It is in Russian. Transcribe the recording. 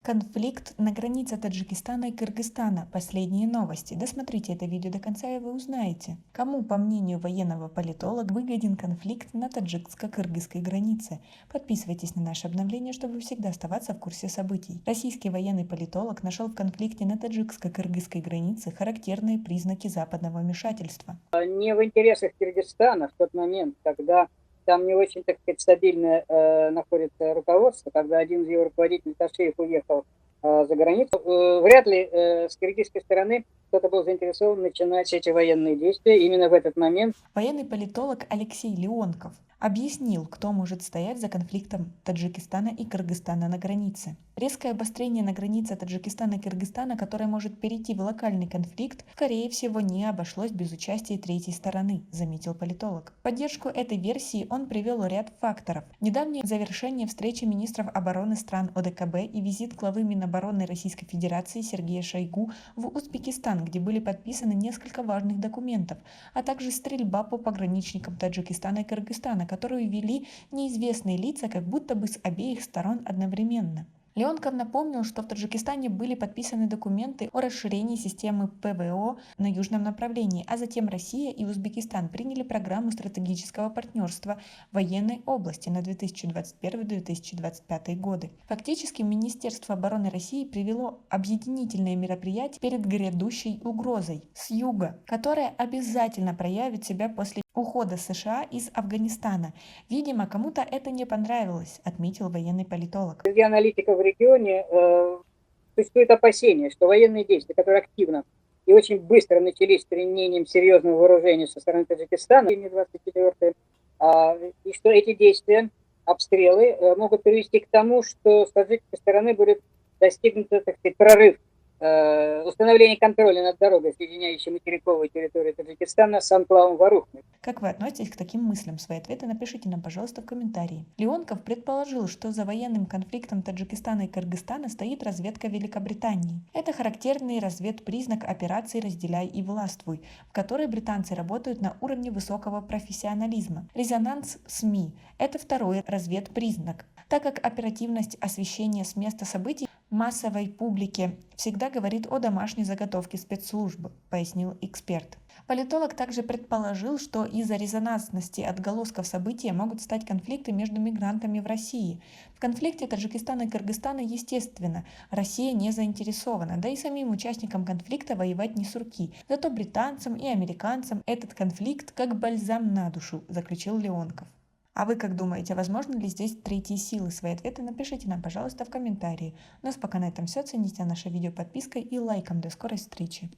Конфликт на границе Таджикистана и Кыргызстана. Последние новости. Досмотрите это видео до конца, и вы узнаете, кому, по мнению военного политолога, выгоден конфликт на таджикско-кыргызской границе. Подписывайтесь на наше обновление, чтобы всегда оставаться в курсе событий. Российский военный политолог нашел в конфликте на таджикско-кыргызской границе характерные признаки западного вмешательства. Не в интересах Киргизстана в тот момент, когда там не очень, так сказать, стабильно находится руководство, когда один из его руководителей Ташеев уехал за границу, вряд ли с киргизской стороны кто-то был заинтересован начинать эти военные действия именно в этот момент. Военный политолог Алексей Леонков объяснил, кто может стоять за конфликтом Таджикистана и Кыргызстана на границе. Резкое обострение на границе Таджикистана и Кыргызстана, которое может перейти в локальный конфликт, скорее всего, не обошлось без участия третьей стороны, заметил политолог. В поддержку этой версии он привел ряд факторов. Недавнее завершение встречи министров обороны стран ОДКБ и визит главы Минобороны Российской Федерации Сергея Шойгу в Узбекистан, где были подписаны несколько важных документов, а также стрельба по пограничникам Таджикистана и Кыргызстана, которую вели неизвестные лица как будто бы с обеих сторон одновременно. Леонков напомнил, что в Таджикистане были подписаны документы о расширении системы ПВО на южном направлении, а затем Россия и Узбекистан приняли программу стратегического партнерства в военной области на 2021-2025 годы. Фактически Министерство обороны России привело объединительное мероприятие перед грядущей угрозой с юга, которая обязательно проявит себя после ухода США из Афганистана. Видимо, кому-то это не понравилось, отметил военный политолог. Среди аналитиков в регионе существует опасение, что военные действия, которые активно и очень быстро начались с применением серьезного вооружения со стороны Таджикистана, 24 и что эти действия, обстрелы, могут привести к тому, что с таджикской стороны будет достигнут, так сказать, прорыв, установление контроля над дорогой, соединяющей материковую территорию Таджикистана с анклавом Варухны. Как вы относитесь к таким мыслям? Свои ответы напишите нам, пожалуйста, в комментарии. Леонков предположил, что за военным конфликтом Таджикистана и Кыргызстана стоит разведка Великобритании. Это характерный разведпризнак операции «Разделяй и властвуй», в которой британцы работают на уровне высокого профессионализма. Резонанс СМИ – это второй разведпризнак, так как оперативность освещения с места событий массовой публике всегда говорит о домашней заготовке спецслужбы, пояснил эксперт. Политолог также предположил, что из-за резонансности отголосков события могут стать конфликты между мигрантами в России. В конфликте Таджикистана и Кыргызстана, естественно, Россия не заинтересована, да и самим участникам конфликта воевать не с руки. Зато британцам и американцам этот конфликт как бальзам на душу, заключил Леонков. А вы как думаете, возможно ли здесь третьи силы? Свои ответы напишите нам, пожалуйста, в комментарии. У нас пока на этом все. Цените наше видео подпиской и лайком. До скорой встречи!